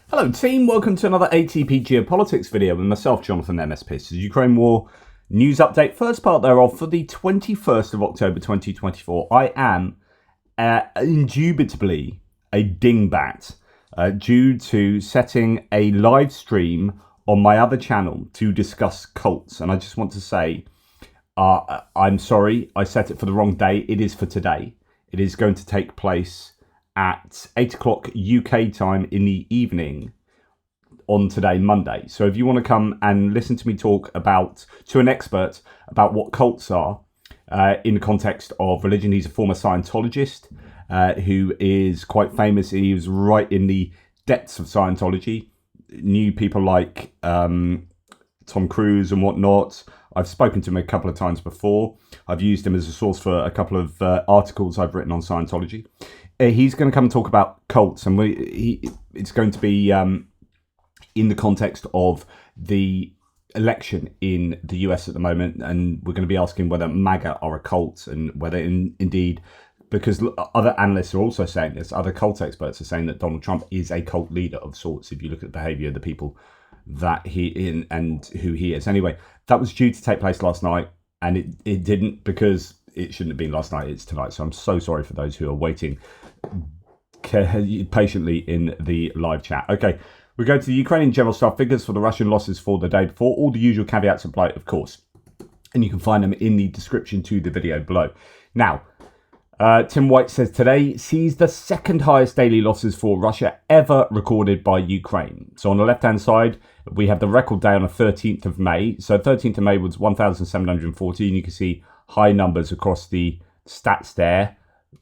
Hello team, welcome to another ATP Geopolitics video with myself, Jonathan MS Pearce. Ukraine War news update, first part thereof for the 21st of October 2024. I am indubitably a dingbat due to setting a live stream on my other channel to discuss cults. And I just want to say, I'm sorry, I set it for the wrong day. It is for today. It is going to take place at 8 o'clock UK time in the evening on today, Monday. So if you want to come and listen to me talk to an expert about what cults are in the context of religion, he's a former Scientologist who is quite famous. He was right in the depths of Scientology, knew people like Tom Cruise and whatnot. I've spoken to him a couple of times before. I've used him as a source for a couple of articles I've written on Scientology. He's going to come and talk about cults, and it's going to be in the context of the election in the US at the moment, and we're going to be asking whether MAGA are a cult, and whether indeed, because other analysts are also saying this, other cult experts are saying that Donald Trump is a cult leader of sorts, if you look at the behaviour of the people that he in and who he is. Anyway, that was due to take place last night, and it didn't, because it shouldn't have been last night, it's tonight. So I'm so sorry for those who are waiting patiently in the live chat. Okay, we go to the Ukrainian general staff figures for the Russian losses for the day before. All the usual caveats apply, of course, and you can find them in the description to the video below. Now, Tim White says today sees the second highest daily losses for Russia ever recorded by Ukraine. So on the left-hand side, we have the record day on the 13th of May. So 13th of May was 1,714. You can see high numbers across the stats there.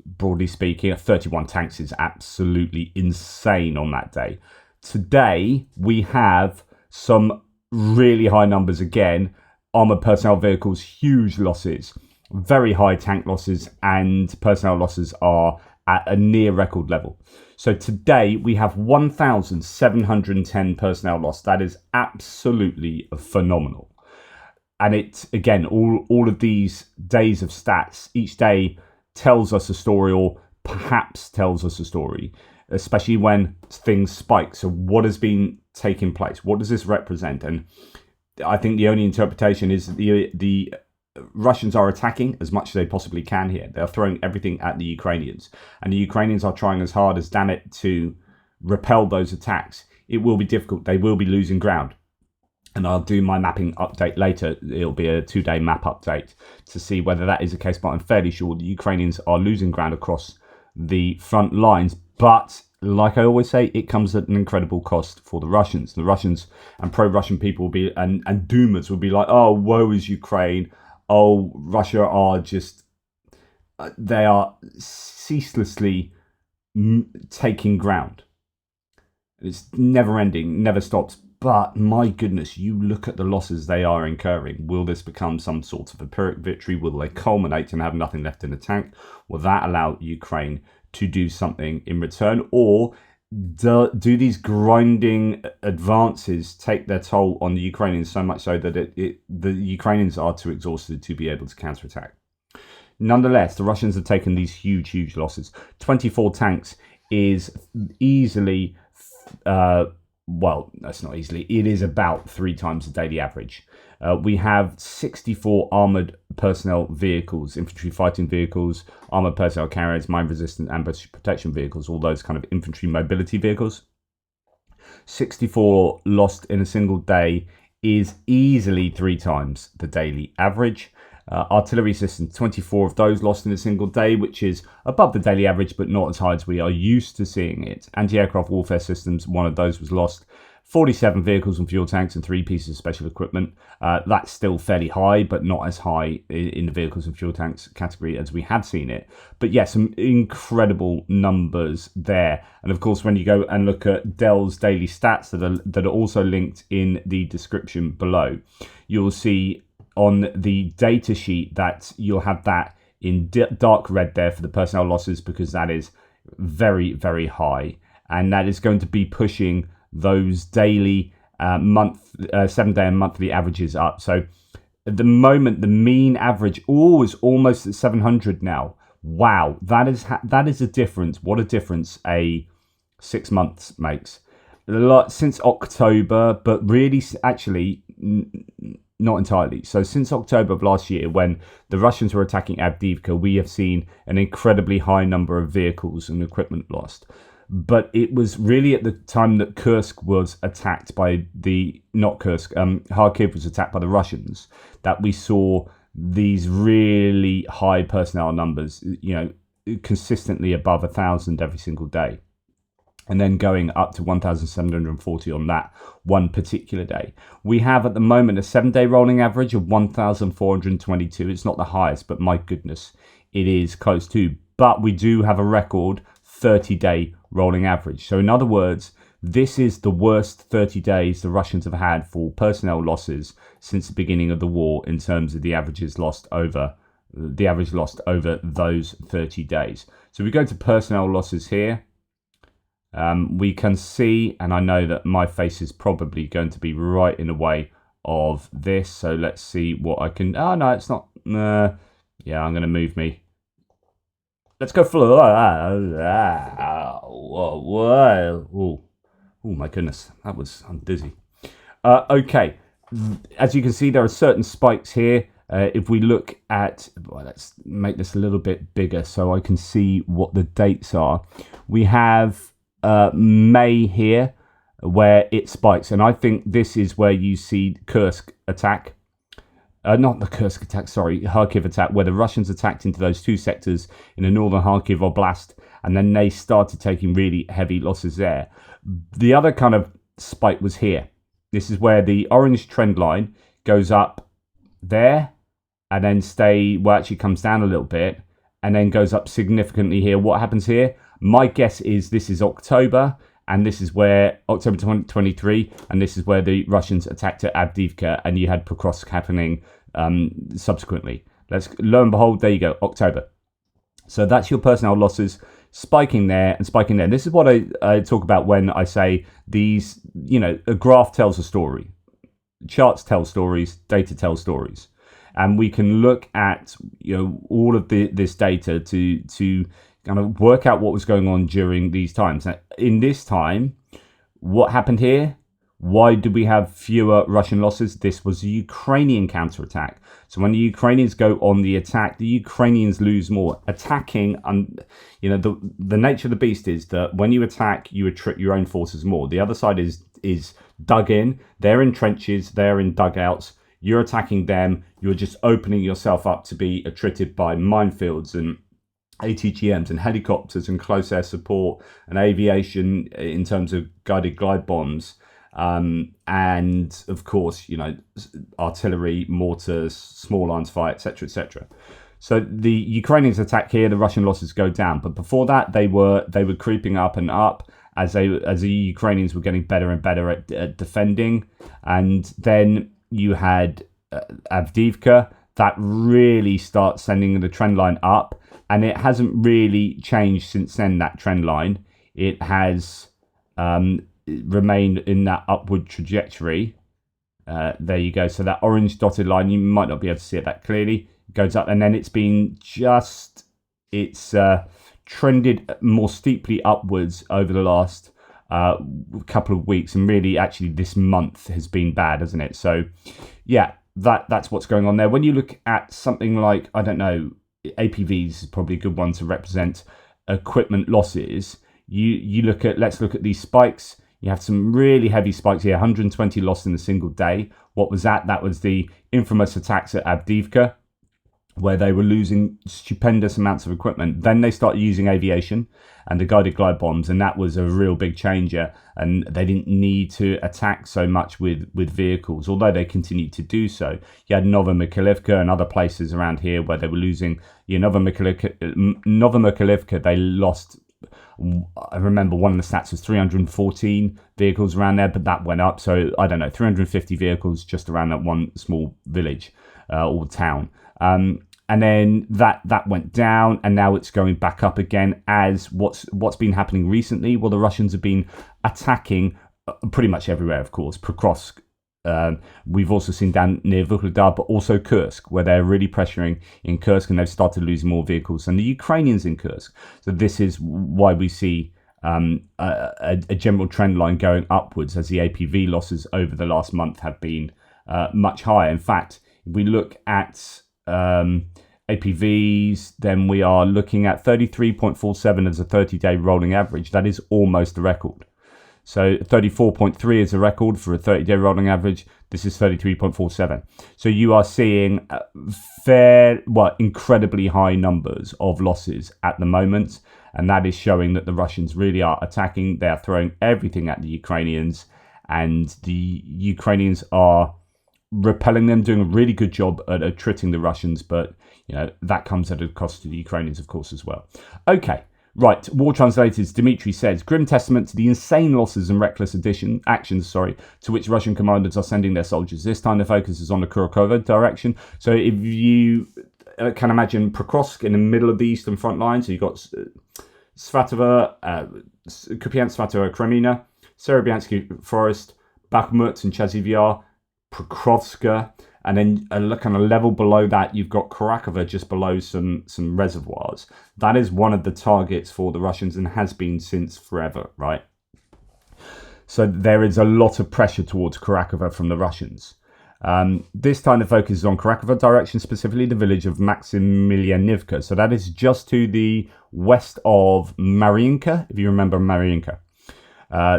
Broadly speaking, 31 tanks is absolutely insane on that day. Today, we have some really high numbers again. Armoured personnel vehicles, huge losses. Very high tank losses, and personnel losses are at a near record level. So today, we have 1,710 personnel lost. That is absolutely phenomenal. And it's, again, all of these days of stats, each day tells us a story, or perhaps tells us a story, especially when things spike. So what has been taking place? What does this represent? And I think the only interpretation is that the Russians are attacking as much as they possibly can here. They're throwing everything at the Ukrainians, and the Ukrainians are trying as hard as damn it to repel those attacks. It will be difficult. They will be losing ground. And I'll do my mapping update later. It'll be a 2-day map update to see whether that is the case. But I'm fairly sure the Ukrainians are losing ground across the front lines. But like I always say, it comes at an incredible cost for the Russians. The Russians and pro-Russian people will be, and doomers will be like, oh, woe is Ukraine. Oh, Russia are just, they are ceaselessly taking ground. It's never ending, never stops. But my goodness, you look at the losses they are incurring. Will this become some sort of a Pyrrhic victory? Will they culminate and have nothing left in the tank? Will that allow Ukraine to do something in return? Or do these grinding advances take their toll on the Ukrainians so much so that the Ukrainians are too exhausted to be able to counterattack? Nonetheless, the Russians have taken these huge, huge losses. 24 tanks is easily... well, that's not easily. It is about 3 times the daily average. We have 64 armoured personnel vehicles, infantry fighting vehicles, armoured personnel carriers, mine-resistant ambush protection vehicles, all those kind of infantry mobility vehicles. 64 lost in a single day is easily 3 times the daily average. Artillery systems, 24 of those lost in a single day, which is above the daily average, but not as high as we are used to seeing it. Anti-aircraft warfare systems, 1 of those was lost. 47 vehicles and fuel tanks and 3 pieces of special equipment. That's still fairly high, but not as high in the vehicles and fuel tanks category as we have seen it. But yeah, some incredible numbers there. And of course, when you go and look at Dell's daily stats that are also linked in the description below, you'll see on the data sheet that you'll have that in dark red there for the personnel losses, because that is very, very high. And that is going to be pushing those daily 7-day and monthly averages up. So at the moment, the mean average is almost at 700 now. Wow, that is a difference. What a difference a 6 months makes. a lot since October, but really, actually, not entirely. So since October of last year, when the Russians were attacking Avdiivka, we have seen an incredibly high number of vehicles and equipment lost. But it was really at the time that Kursk was attacked by Kharkiv was attacked by the Russians, that we saw these really high personnel numbers, consistently above 1,000 every single day. And then going up to 1,740 on that one particular day. We have at the moment a 7-day rolling average of 1,422. It's not the highest, but my goodness, it is close to. But we do have a record 30-day rolling average. So in other words, this is the worst 30 days the Russians have had for personnel losses since the beginning of the war in terms of the average lost over those 30 days. So we go to personnel losses here. We can see, and I know that my face is probably going to be right in the way of this. So let's see what I can. Oh, no, it's not. Yeah, I'm going to move me. Let's go full. Oh, my goodness. I'm dizzy. Okay. As you can see, there are certain spikes here. If we look at, let's make this a little bit bigger so I can see what the dates are. We have May here where it spikes, and I think this is where you see Kursk attack. Not the Kursk attack, sorry, Kharkiv attack, where the Russians attacked into those two sectors in the northern Kharkiv Oblast, and then they started taking really heavy losses there. The other kind of spike was here. This is where the orange trend line goes up there, and then actually comes down a little bit, and then goes up significantly here. What happens here? My guess is this is October, and this is where October 2023, and this is where the Russians attacked at Avdiivka, and you had Pokrovsk happening subsequently. Lo and behold, there you go, October. So that's your personnel losses spiking there and spiking there. This is what I talk about when I say these, a graph tells a story. Charts tell stories, data tells stories. And we can look at all of this data to kind of work out what was going on during these times. Now, in this time, what happened here? Why did we have fewer Russian losses? This was a Ukrainian counterattack. So when the Ukrainians go on the attack, the Ukrainians lose more. Attacking, the nature of the beast is that when you attack, you attrite your own forces more. The other side is dug in. They're in trenches. They're in dugouts. You're attacking them. You're just opening yourself up to be attrited by minefields and ATGMs and helicopters and close air support and aviation in terms of guided glide bombs. And of course, artillery, mortars, small arms fire, etc., etc. So the Ukrainians attack here, the Russian losses go down. But before that, they were creeping up and up as the Ukrainians were getting better and better at defending. And then you had Avdiivka that really starts sending the trend line up, and it hasn't really changed since then. That trend line, it has remained in that upward trajectory. There you go. So that orange dotted line, you might not be able to see it that clearly, goes up, and then it's trended more steeply upwards over the last couple of weeks, and really actually this month has been bad, hasn't it? So yeah, that's what's going on there. When you look at something like, I don't know, APVs is probably a good one to represent equipment losses. Let's look at these spikes. You have some really heavy spikes here, 120 lost in a single day. What was that? That was the infamous attacks at Avdiivka, where they were losing stupendous amounts of equipment. Then they started using aviation and the guided glide bombs, and that was a real big changer. And they didn't need to attack so much with vehicles, although they continued to do so. You had Novomykhailivka and other places around here where they were losing. Novomykhailivka, they lost, I remember one of the stats was 314 vehicles around there, but that went up. So I don't know, 350 vehicles just around that one small village or town. And then that went down, and now it's going back up again. As what's been happening recently? Well, the Russians have been attacking pretty much everywhere, of course. Pokrovsk. We've also seen down near Vuhledar, but also Kursk, where they're really pressuring in Kursk, and they've started losing more vehicles than the Ukrainians in Kursk. So this is why we see a general trend line going upwards, as the APV losses over the last month have been much higher. In fact, if we look at APVs, then we are looking at 33.47 as a 30-day rolling average. That is almost a record. So 34.3 is a record for a 30-day rolling average. This is 33.47. So you are seeing incredibly high numbers of losses at the moment. And that is showing that the Russians really are attacking. They are throwing everything at the Ukrainians. And the Ukrainians are repelling them, doing a really good job at attriting the Russians. But, that comes at a cost to the Ukrainians, of course, as well. Okay. Right, War Translators Dmitry says, grim testament to the insane losses and reckless actions to which Russian commanders are sending their soldiers. This time the focus is on the Kurakovo direction. So if you can imagine Pokrovsk in the middle of the eastern front line, so you've got Svatova, Kupiansk, Svatova, Kremina, Serebyansky Forest, Bakhmut and Chasiv Yar, Pokrovska, and then kind of level below that, you've got Karakovo just below some reservoirs. That is one of the targets for the Russians and has been since forever, right? So there is a lot of pressure towards Karakovo from the Russians. This time the focus is on Karakovo direction, specifically the village of Maximilianivka. So that is just to the west of Mariinka, if you remember Mariinka.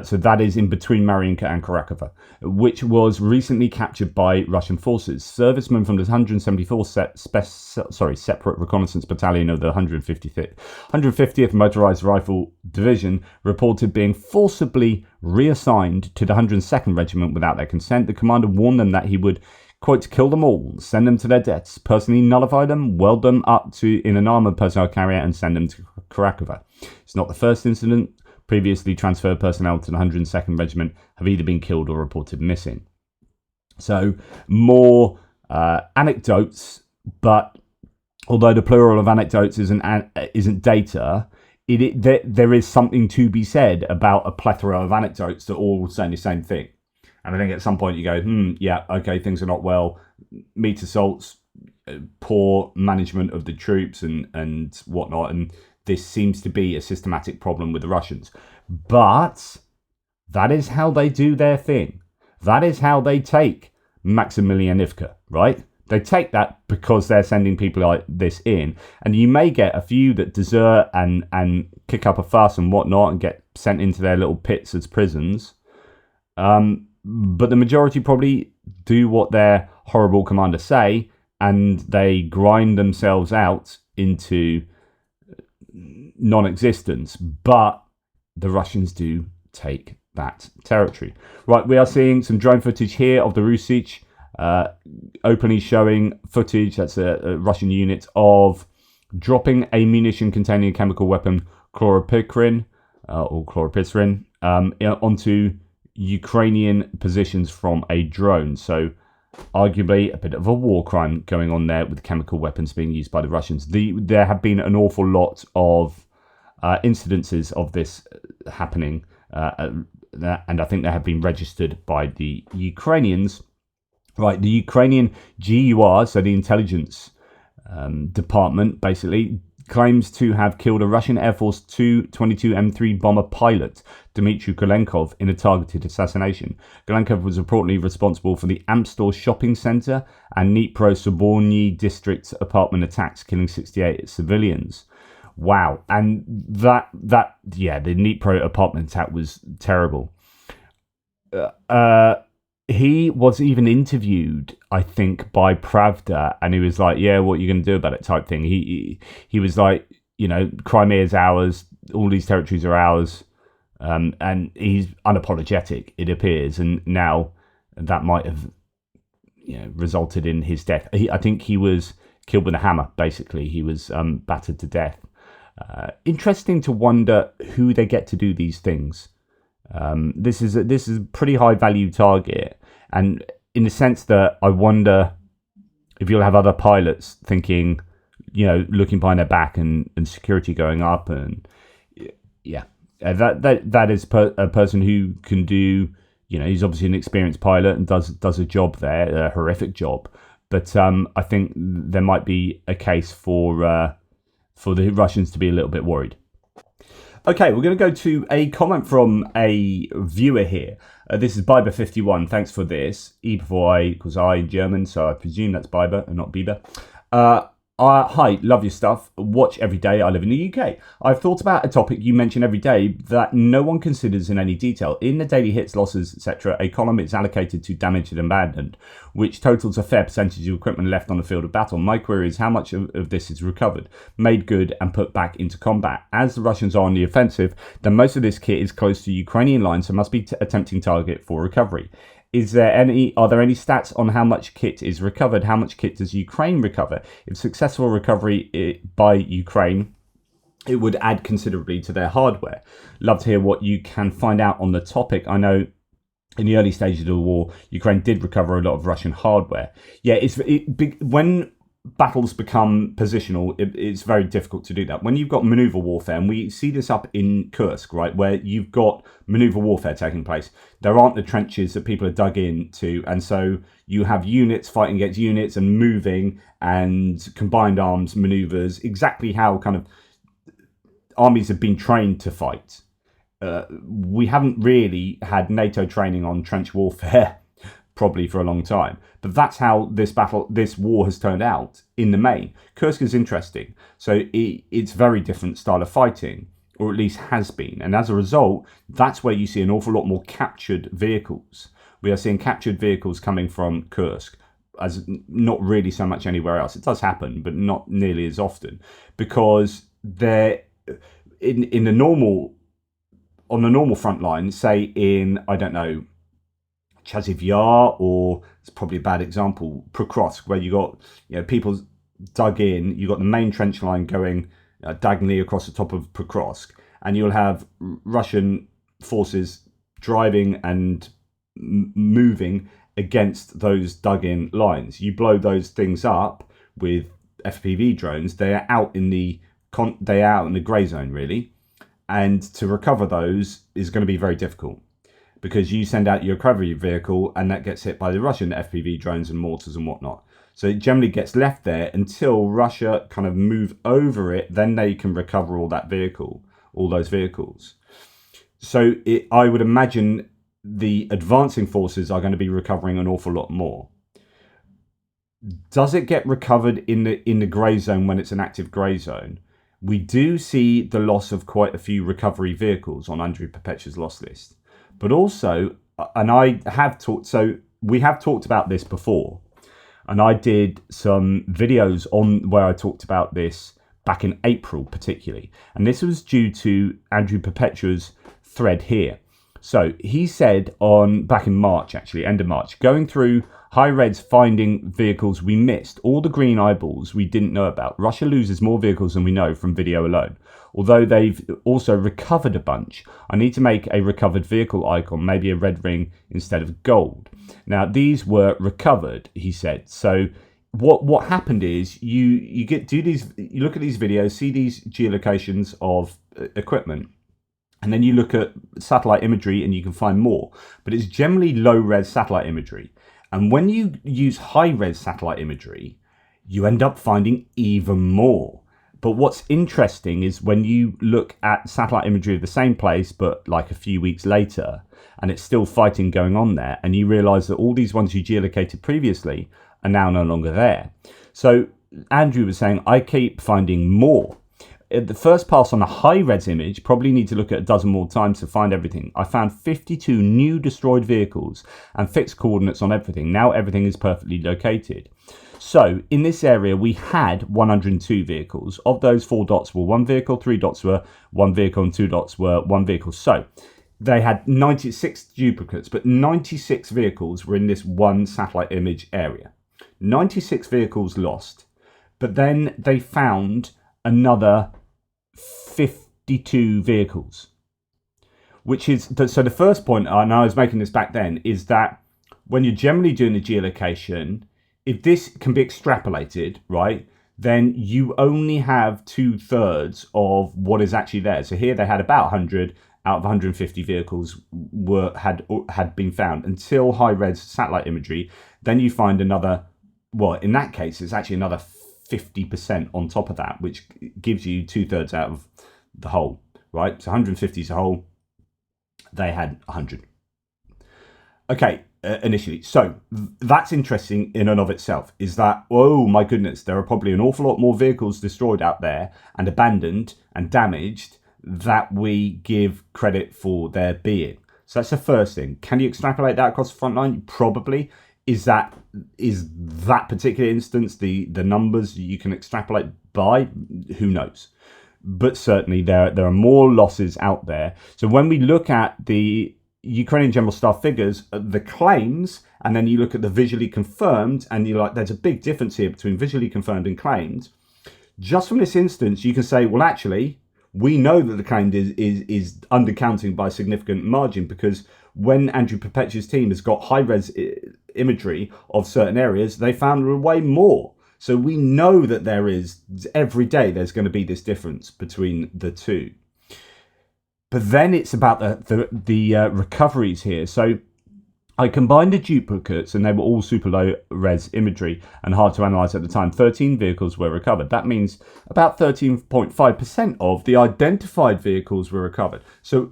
So that is in between Mariinka and Karakovo, which was recently captured by Russian forces. Servicemen from the 174th Separate Reconnaissance Battalion of the 150th Motorized Rifle Division reported being forcibly reassigned to the 102nd Regiment without their consent. The commander warned them that he would, quote, kill them all, send them to their deaths, personally nullify them, weld them up in an armoured personnel carrier and send them to Karakovo. It's not the first incident. Previously transferred personnel to the 102nd Regiment have either been killed or reported missing. So more anecdotes, but although the plural of anecdotes isn't data, there is something to be said about a plethora of anecdotes that all saying the same thing. And I think at some point you go, yeah, okay, things are not well. Meat assaults, poor management of the troops and whatnot, and this seems to be a systematic problem with the Russians. But that is how they do their thing. That is how they take Maximilianivka, right? They take that because they're sending people like this in. And you may get a few that desert and kick up a fuss and whatnot and get sent into their little pits as prisons. But the majority probably do what their horrible commanders say, and they grind themselves out into non-existence. But the Russians do take that territory. Right, we are seeing some drone footage here of the Rusich, openly showing footage, that's a Russian unit, of dropping a munition containing a chemical weapon, chloropicrin, onto Ukrainian positions from a drone. So arguably a bit of a war crime going on there with chemical weapons being used by the Russians. There have been an awful lot of incidences of this happening, and I think they have been registered by the Ukrainians. Right, the Ukrainian GUR, so the intelligence department, basically claims to have killed a Russian Air Force Tu-22 M3 bomber pilot, Dmitry Golenkov, in a targeted assassination. Golenkov was reportedly responsible for the Amstor shopping centre and Dnipro-Soborny district apartment attacks, killing 68 civilians. Wow, and the Dnipro apartment attack was terrible. He was even interviewed, I think, by Pravda, and he was like, yeah, what are you going to do about it type thing. He was like, Crimea is ours, all these territories are ours, and he's unapologetic, it appears, and now that might have resulted in his death. I think he was killed with a hammer, basically. He was battered to death. Interesting to wonder who they get to do these things. This is a pretty high value target, and in the sense that I wonder if you'll have other pilots thinking, looking behind their back and security going up, and that is a person who can do. He's obviously an experienced pilot and does a job there, a horrific job. But I think there might be a case for the Russians to be a little bit worried. Okay, we're going to go to a comment from a viewer here. This is Biber51. Thanks for this. E before I, because I in German, so I presume that's Biber and not Bieber. Hi, love your stuff. Watch every day. I live in the UK. I've thought about a topic you mention every day that no one considers in any detail. In the daily hits, losses, etc., a column is allocated to damaged and abandoned, which totals a fair percentage of equipment left on the field of battle. My query is how much of this is recovered, made good, and put back into combat. As the Russians are on the offensive, then most of this kit is close to Ukrainian lines, so must be a tempting target for recovery. Are there any stats on how much kit is recovered? How much kit does Ukraine recover? If successful recovery by Ukraine, it would add considerably to their hardware. Love to hear what you can find out on the topic. I know in the early stages of the war, Ukraine did recover a lot of Russian hardware. Yeah, when battles become positional, it's very difficult to do that. When you've got maneuver warfare, and we see this up in Kursk, right, where you've got maneuver warfare taking place, there aren't the trenches that people are dug into, and so you have units fighting against units and moving and combined arms maneuvers, exactly how kind of armies have been trained to fight. We haven't really had NATO training on trench warfare probably for a long time, but that's how this war has turned out in the main. Kursk is interesting, so it's very different style of fighting, or at least has been, and as a result, that's where you see an awful lot more captured vehicles. We are seeing captured vehicles coming from Kursk, as not really so much anywhere else. It does happen, but not nearly as often, because they're in the normal, on the normal front line, say in, I don't know, Chasiv Yar, or it's probably a bad example, Pokrovsk, where you got people dug in. You got the main trench line going diagonally across the top of Pokrovsk, and you'll have Russian forces driving and moving against those dug-in lines. You blow those things up with FPV drones. They are out in the grey zone, really, and to recover those is going to be very difficult, because you send out your recovery vehicle and that gets hit by the Russian FPV drones and mortars and whatnot. So it generally gets left there until Russia kind of move over it. Then they can recover all those vehicles. So I would imagine the advancing forces are going to be recovering an awful lot more. Does it get recovered in the grey zone when it's an active grey zone? We do see the loss of quite a few recovery vehicles on Andrew Perpetua's loss list. But also, and we have talked about this before, and I did some videos on where I talked about this back in April particularly, and this was due to Andrew Perpetua's thread here. So he said back in March, actually, end of March, going through high reds, finding vehicles we missed, all the green eyeballs we didn't know about. Russia loses more vehicles than we know from video alone. Although they've also recovered a bunch, I need to make a recovered vehicle icon, maybe a red ring instead of gold. Now, these were recovered, he said. So what happened is you look at these videos, see these geolocations of equipment, and then you look at satellite imagery and you can find more. But it's generally low-res satellite imagery. And when you use high-res satellite imagery, you end up finding even more. But what's interesting is when you look at satellite imagery of the same place, but like a few weeks later, and it's still fighting going on there, and you realize that all these ones you geolocated previously are now no longer there. So Andrew was saying, I keep finding more. At the first pass on a high-res image, probably need to look at a dozen more times to find everything. I found 52 new destroyed vehicles and fixed coordinates on everything. Now everything is perfectly located. So in this area, we had 102 vehicles. Of those, 4 dots were one vehicle, 3 dots were one vehicle, and 2 dots were one vehicle. So they had 96 duplicates, but 96 vehicles were in this one satellite image area. 96 vehicles lost, but then they found another 52 vehicles, which is, so the first point, and I was making this back then, is that when you're generally doing the geolocation, if this can be extrapolated, right, then you only have 2/3 of what is actually there. So here they had about 100 out of 150 vehicles had been found until high-res satellite imagery. Then you find another, well, in that case, it's actually another 50% on top of that, which gives you 2/3 out of the whole. right? So 150 as a whole, they had 100. Okay, initially. So that's interesting in and of itself, is that, oh my goodness, there are probably an awful lot more vehicles destroyed out there and abandoned and damaged that we give credit for their being. So that's the first thing. Can you extrapolate that across the front line? Probably. Is that particular instance the numbers you can extrapolate by? Who knows? But certainly there are more losses out there. So when we look at the Ukrainian General Staff figures, the claims, and then you look at the visually confirmed, and you're like, there's a big difference here between visually confirmed and claimed. Just from this instance, you can say, well, actually, we know that the claimed is undercounting by a significant margin, because when Andrew Perpetua's team has got high-res imagery of certain areas, they found way more. So we know that there is, every day, there's going to be this difference between the two. But then it's about the recoveries here. So I combined the duplicates, and they were all super low res imagery and hard to analyze at the time. 13 vehicles were recovered. That means about 13.5% of the identified vehicles were recovered. So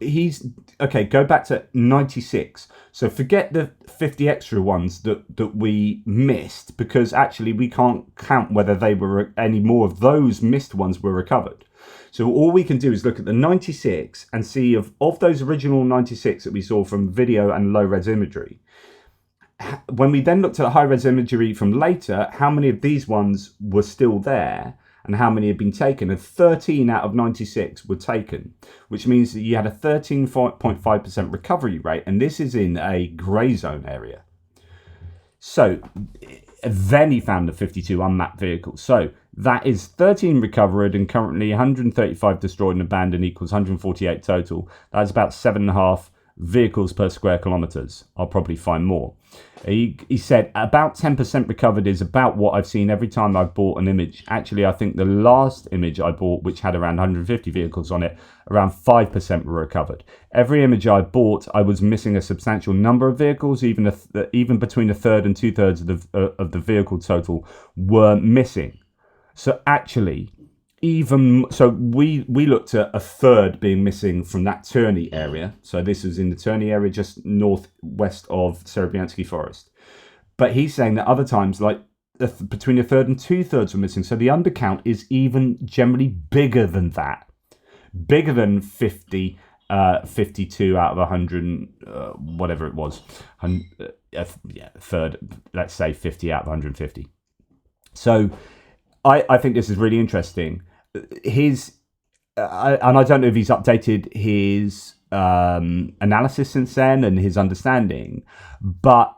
go back to 96. So forget the 50 extra ones that we missed, because actually we can't count whether they were any more of those missed ones were recovered. So all we can do is look at the 96 and see of those original 96 that we saw from video and low-res imagery. When we then looked at high-res imagery from later, how many of these ones were still there and how many had been taken? And 13 out of 96 were taken, which means that you had a 13.5% recovery rate, and this is in a grey zone area. So then he found the 52 unmapped vehicles. So that is 13 recovered and currently 135 destroyed and abandoned equals 148 total. That's about 7.5 vehicles per square kilometres. I'll probably find more. He said about 10% recovered is about what I've seen every time I've bought an image. Actually, I think the last image I bought, which had around 150 vehicles on it, around 5% were recovered. Every image I bought, I was missing a substantial number of vehicles. Even between a third and 2/3 of the vehicle total were missing. So actually, we looked at a third being missing from that Terny area. So this is in the Terny area, just northwest of Serebiansky Forest. But he's saying that other times, like between a third and 2/3 were missing. So the undercount is even generally bigger than that, bigger than 52 out of 100, whatever it was, third. Let's say 50 out of 150. So I think this is really interesting. And I don't know if he's updated his analysis since then and his understanding, but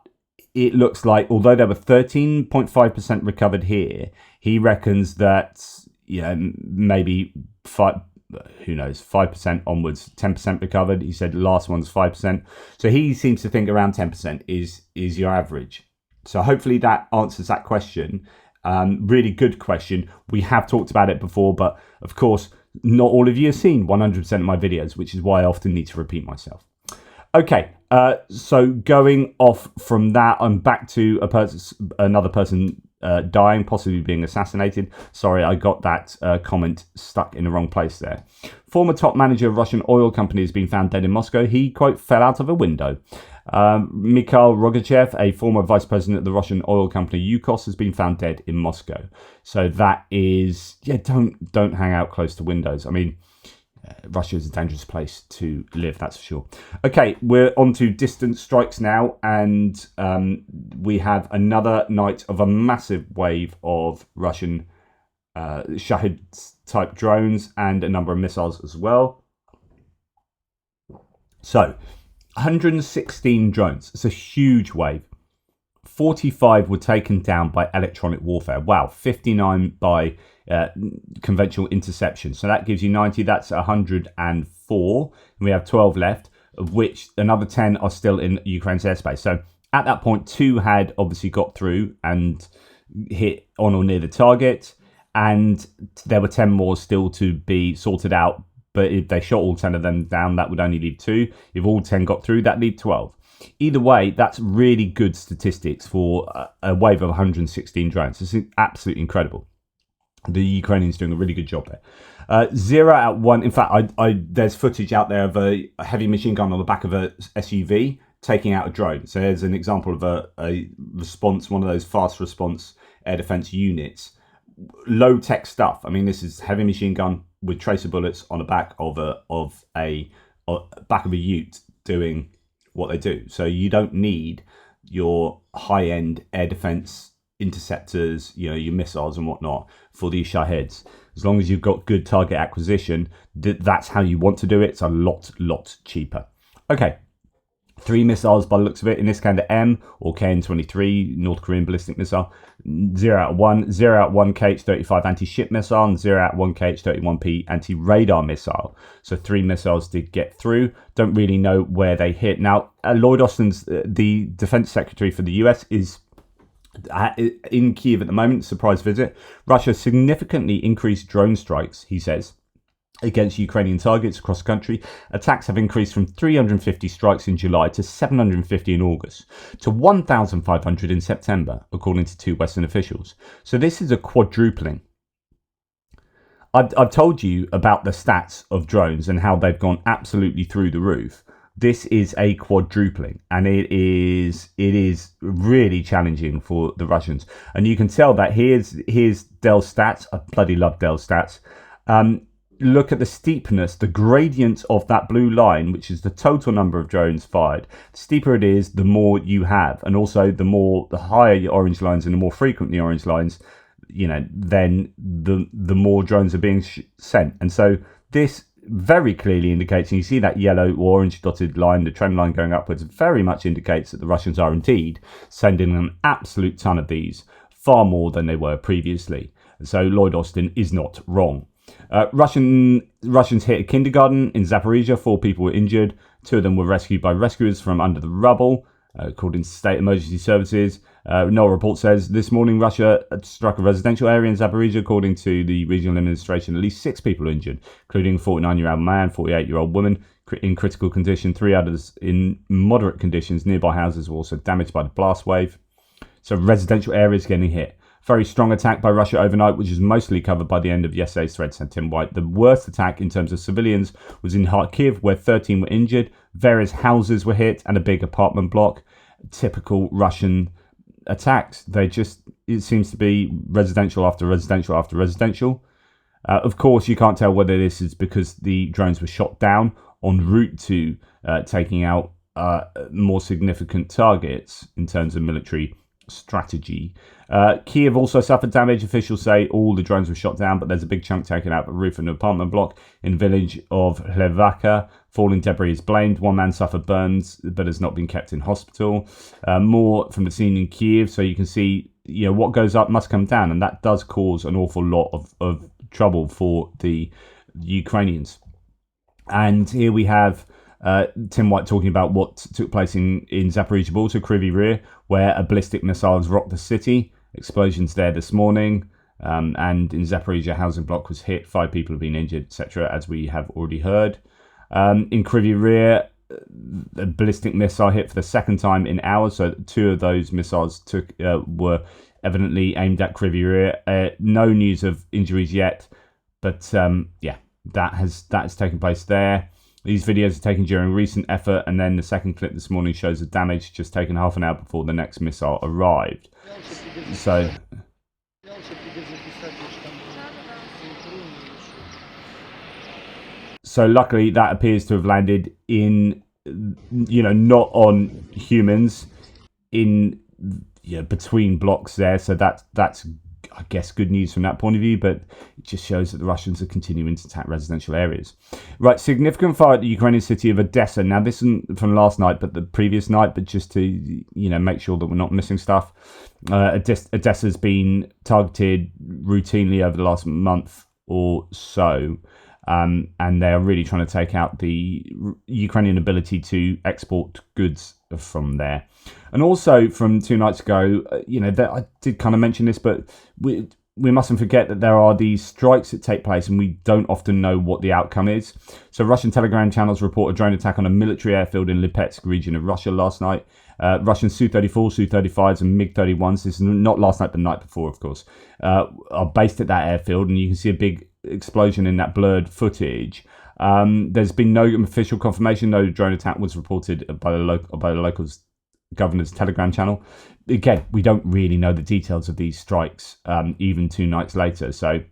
it looks like although there were 13.5% recovered here, he reckons that maybe 5% onwards, 10% recovered. He said the last one's 5%. So he seems to think around 10% is your average. So hopefully that answers that question. Really good question. We have talked about it before, but of course, not all of you have seen 100% of my videos, which is why I often need to repeat myself. Okay, so going off from that, I'm back to another person dying, possibly being assassinated. Sorry, I got that comment stuck in the wrong place there. Former top manager of Russian oil company has been found dead in Moscow. He, quote, fell out of a window. Mikhail Rogachev, a former vice president of the Russian oil company Yukos, has been found dead in Moscow. So that is, don't hang out close to windows. I mean, Russia is a dangerous place to live, that's for sure. Okay, we're on to distance strikes now, and we have another night of a massive wave of Russian Shahed-type drones and a number of missiles as well. So, 116 drones. It's a huge wave. 45 were taken down by electronic warfare. Wow, 59 by conventional interception. So that gives you 90. That's 104. And we have 12 left, of which another 10 are still in Ukraine's airspace. So at that point, 2 had obviously got through and hit on or near the target. And there were 10 more still to be sorted out. But if they shot all 10 of them down, that would only leave 2. If all 10 got through, that leave 12. Either way, that's really good statistics for a wave of 116 drones. This is absolutely incredible. The Ukrainians doing a really good job there. 0 out of 1. In fact, there's footage out there of a heavy machine gun on the back of a SUV taking out a drone. So there's an example of a response, one of those fast response air defense units. Low tech stuff. I mean, this is heavy machine gun with tracer bullets on the back of a back of a ute doing what they do. So you don't need your high end air defense interceptors, your missiles and whatnot for these Shaheds. As long as you've got good target acquisition, that's how you want to do it. It's a lot cheaper. Okay. 3 missiles by the looks of it. Iskander-M or KN-23 North Korean ballistic missile. 0 out of 1. 0 out of 1 KH-35 anti-ship missile and 0 out of 1 KH-31P anti-radar missile. So 3 missiles did get through. Don't really know where they hit. Now, Lloyd Austin's, the defense secretary for the US, is in Kiev at the moment. Surprise visit. Russia significantly increased drone strikes, he says, against Ukrainian targets across the country. Attacks have increased from 350 strikes in July to 750 in August to 1,500 in September, according to 2 Western officials. So this is a quadrupling. I've told you about the stats of drones and how they've gone absolutely through the roof. This is a quadrupling, and it is really challenging for the Russians. And you can tell that here's Dell's stats. I bloody love Dell's stats. Look at the steepness, the gradient of that blue line, which is the total number of drones fired. The steeper it is, the more you have. And also the higher your orange lines and the more frequent the orange lines, then the more drones are being sent. And so this very clearly indicates, and you see that yellow or orange dotted line, the trend line going upwards, very much indicates that the Russians are indeed sending an absolute ton of these, far more than they were previously. So Lloyd Austin is not wrong. Russians hit a kindergarten in Zaporizhia. 4 people were injured. 2 of them were rescued by rescuers from under the rubble, according to state emergency services. NOAA report says this morning Russia struck a residential area in Zaporizhia. According to the regional administration, at least 6 people were injured, including a 49-year-old man, 48-year-old woman in critical condition, 3 others in moderate conditions. Nearby houses were also damaged by the blast wave. So residential areas getting hit. Very strong attack by Russia overnight, which is mostly covered by the end of yesterday's thread, said Tim White. The worst attack in terms of civilians was in Kharkiv, where 13 were injured. Various houses were hit and a big apartment block. Typical Russian attacks. It seems to be residential after residential after residential. Of course, you can't tell whether this is because the drones were shot down en route to taking out more significant targets in terms of military strategy. Kiev also suffered damage. Officials say all the drones were shot down, but there's a big chunk taken out of a roof of an apartment block in the village of Hlevaka. Falling debris is blamed. 1 man suffered burns, but has not been kept in hospital. More from the scene in Kiev, so you can see what goes up must come down, and that does cause an awful lot of trouble for the Ukrainians. And here we have Tim White talking about what took place in Zaporizhia, but also Kryvyi Rih, where a ballistic missile has rocked the city. Explosions there this morning. And in Zaporizhia, a housing block was hit. 5 people have been injured, etc., as we have already heard. In Kryvyi Rih, a ballistic missile hit for the second time in hours. So 2 of those missiles were evidently aimed at Kryvyi Rih. No news of injuries yet, but that has taken place there. These videos are taken during recent effort, and then the second clip this morning shows the damage just taken half an hour before the next missile arrived. So luckily that appears to have landed in, not on humans, in between blocks there. So that's I guess good news from that point of view, but it just shows that the Russians are continuing to attack residential areas. Right, significant fire at the Ukrainian city of Odessa. Now, this isn't from last night, but the previous night, but just to, make sure that we're not missing stuff. Odessa's been targeted routinely over the last month or so, and they are really trying to take out the Ukrainian ability to export goods from there. And also from 2 nights ago, I did kind of mention this, but we mustn't forget that there are these strikes that take place and we don't often know what the outcome is. So Russian Telegram channels report a drone attack on a military airfield in Lipetsk region of Russia last night. Russian Su-34, Su-35s and MiG-31s, this is not last night but the night before of course, are based at that airfield, and you can see a big explosion in that blurred footage. There's been no official confirmation. No drone attack was reported by the local governor's Telegram channel. Again, we don't really know the details of these strikes, even 2 nights later. So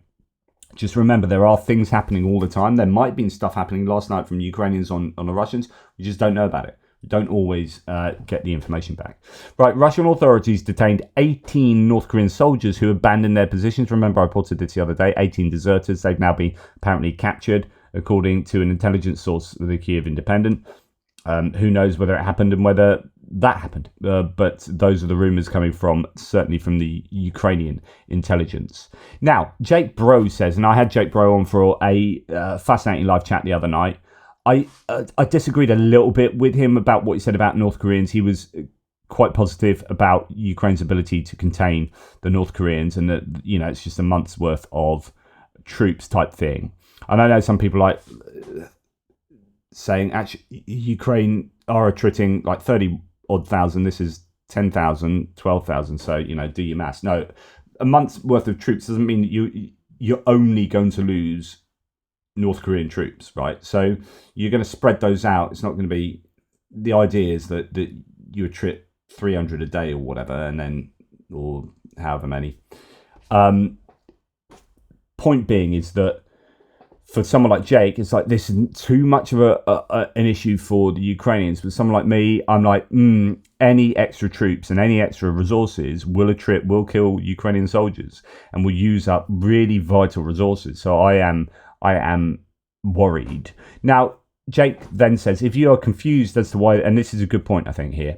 just remember, there are things happening all the time. There might have been stuff happening last night from Ukrainians on the Russians. We just don't know about it. We don't always get the information back. Right, Russian authorities detained 18 North Korean soldiers who abandoned their positions. Remember, I reported this the other day, 18 deserters. They've now been apparently captured, according to an intelligence source with the Kyiv Independent. Who knows whether it happened and whether that happened. But those are the rumours coming from, certainly from the Ukrainian intelligence. Now, Jake Bro says, and I had Jake Bro on for a fascinating live chat the other night. I disagreed a little bit with him about what he said about North Koreans. He was quite positive about Ukraine's ability to contain the North Koreans, and that, you know, it's just a month's worth of troops type thing. And I know some people like saying, actually, Ukraine are attriting like 30-odd thousand. This is 10,000, 12,000. So, you know, do your maths. No, a month's worth of troops doesn't mean that you're only going to lose North Korean troops, right? So you're going to spread those out. It's not going to be, the idea is that you attrit 300 a day or whatever, and then, or however many. Point being is that for someone like Jake, it's like, this isn't too much of an issue for the Ukrainians. But someone like me, I'm like, any extra troops and any extra resources will kill Ukrainian soldiers and will use up really vital resources. So I am worried. Now, Jake then says, if you are confused as to why, and this is a good point, I think, here,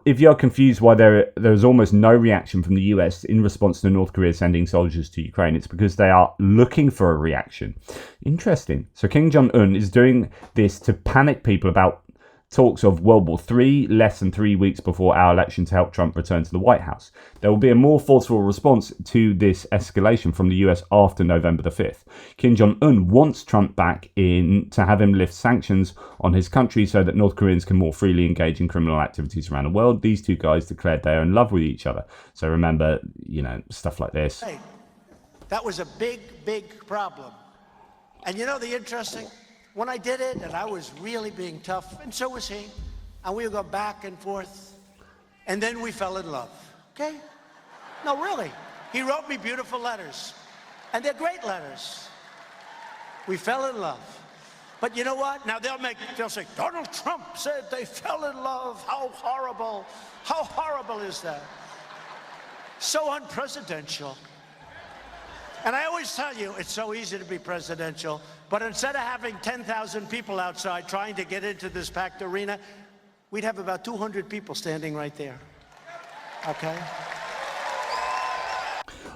if you're confused why there is almost no reaction from the US in response to North Korea sending soldiers to Ukraine, it's because they are looking for a reaction. Interesting. So Kim Jong-un is doing this to panic people about talks of World War III less than 3 weeks before our election to help Trump return to the White House. There will be a more forceful response to this escalation from the US after November the 5th. Kim Jong-un wants Trump back in to have him lift sanctions on his country so that North Koreans can more freely engage in criminal activities around the world. These two guys declared they are in love with each other. So remember, you know, stuff like this. Hey, that was a big, big problem. And you know the interesting, when I did it, and I was really being tough, and so was he, and we would go back and forth, and then we fell in love, okay? No, really. He wrote me beautiful letters, and they're great letters. We fell in love. But you know what? Now they'll say, Donald Trump said they fell in love. How horrible. How horrible is that? So unpresidential. And I always tell you, it's so easy to be presidential, but instead of having 10,000 people outside trying to get into this packed arena, we'd have about 200 people standing right there. Okay?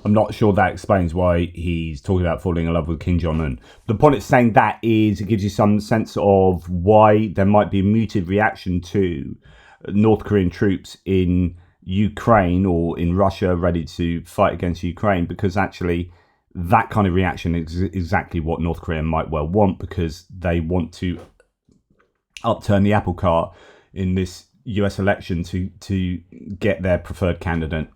I'm not sure that explains why he's talking about falling in love with Kim Jong-un. The point it's saying that is, it gives you some sense of why there might be a muted reaction to North Korean troops in Ukraine or in Russia ready to fight against Ukraine, because actually that kind of reaction is exactly what North Korea might well want, because they want to upturn the apple cart in this US election to get their preferred candidate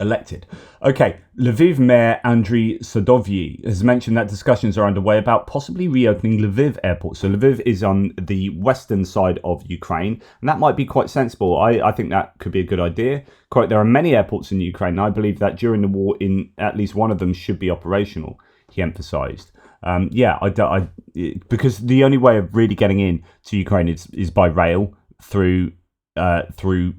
elected. Okay, Lviv Mayor Andriy Sadovyi has mentioned that discussions are underway about possibly reopening Lviv airport. So Lviv is on the western side of Ukraine, and that might be quite sensible. I think that could be a good idea. Quote, there are many airports in Ukraine, and I believe that during the war, in at least one of them should be operational, he emphasized. Because the only way of really getting in to Ukraine is by rail through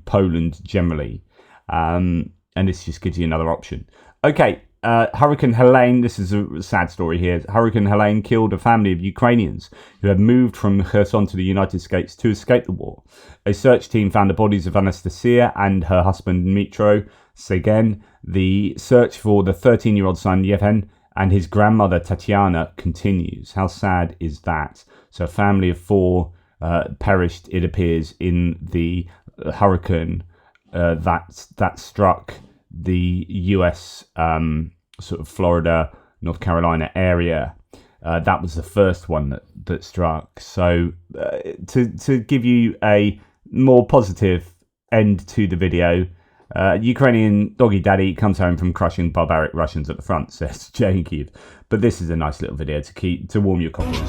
Poland generally. And this just gives you another option. Okay, Hurricane Helene, this is a sad story here. Hurricane Helene killed a family of Ukrainians who had moved from Kherson to the United States to escape the war. A search team found the bodies of Anastasia and her husband Dmitro Segen. The search for the 13-year-old son Yevhen and his grandmother Tatiana continues. How sad is that? So a family of 4 perished, it appears, in the hurricane that struck the US sort of Florida, North Carolina area. That was the first one that struck. So to give you a more positive end to the video, Ukrainian doggy daddy comes home from crushing barbaric Russians at the front, says Jay in Kyiv. But this is a nice little video to warm your coffers.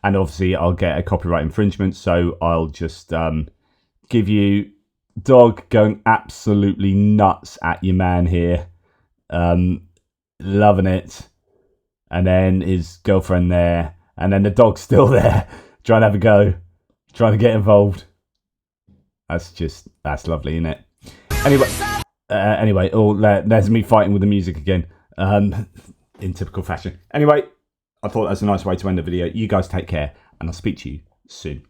And obviously I'll get a copyright infringement, so I'll just give you dog going absolutely nuts at your man here. Loving it. And then his girlfriend there. And then the dog's still there, trying to have a go, trying to get involved. That's lovely, isn't it? Anyway, there's me fighting with the music again, in typical fashion. Anyway, I thought that's a nice way to end the video. You guys take care, and I'll speak to you soon.